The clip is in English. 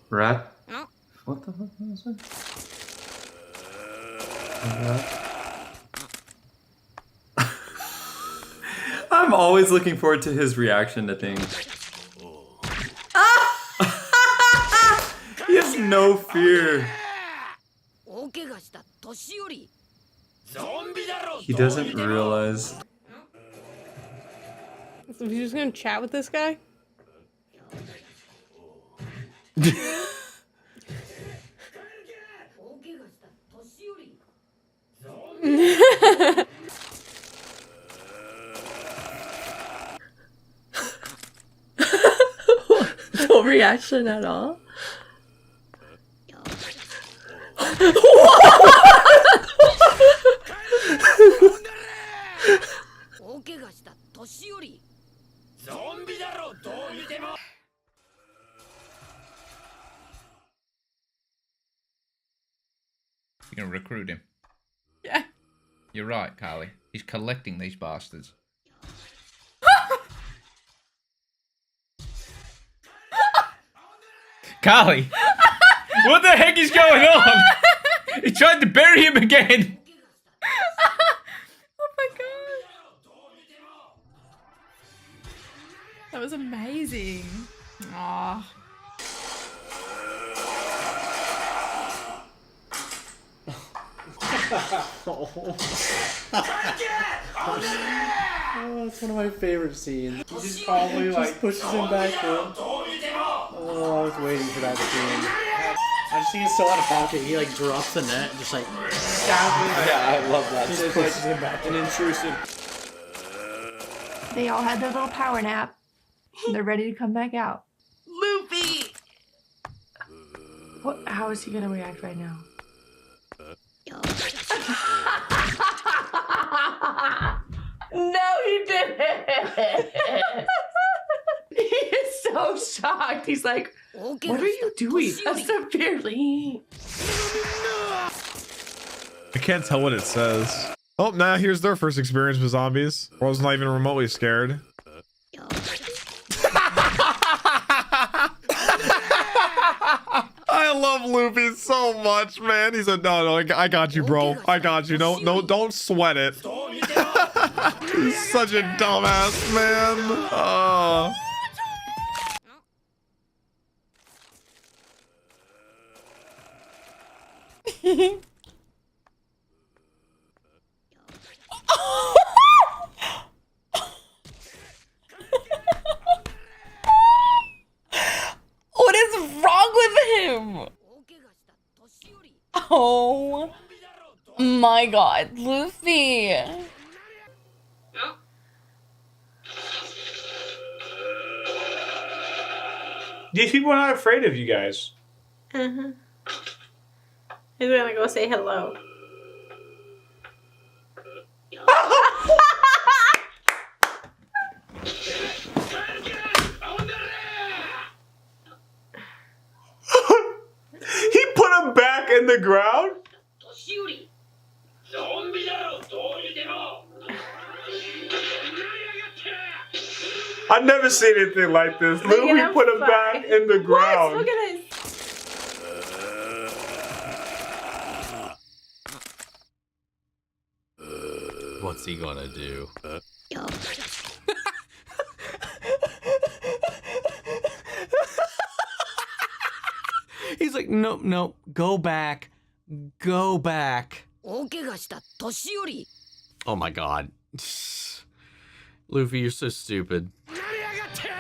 Rat? What the fuck is that? I'm always looking forward to his reaction to things. He has no fear. He doesn't realize. So he's just gonna chat with this guy? No reaction at all. You're gonna recruit him. Yeah. You're right, Carlie. He's collecting these bastards. Carlie! What the heck is going on? He tried to bury him again! Oh my god. That was amazing. Aww. Oh, it's one of my favorite scenes. He just probably like pushes him back in. Oh, I was waiting for that scene. I just think it's so out of pocket. He like drops the net and just like stabs him. Yeah, I love that. Just pushes him back in. An intrusive. They all had their little power nap. They're ready to come back out. Luffy! What? How is he gonna react right now? No, he didn't. He is so shocked. He's like, "What are you doing?" Severely. I can't tell what it says. Oh, now here's their first experience with zombies. I was not even remotely scared. I love Luffy so much, man. He's a no, I got you, bro. I got you. No, don't sweat it. He's such a dumbass, man. Oh. What is wrong with him? Oh my god, Luffy. These people are not afraid of you guys. Uh-huh. He's gonna go say hello. He put him back in the ground? I've never seen anything like this. Luffy put him back in the ground. What? Look at this. What's he gonna do? He's like, nope, nope, go back. Go back. Oh my god. Luffy, you're so stupid.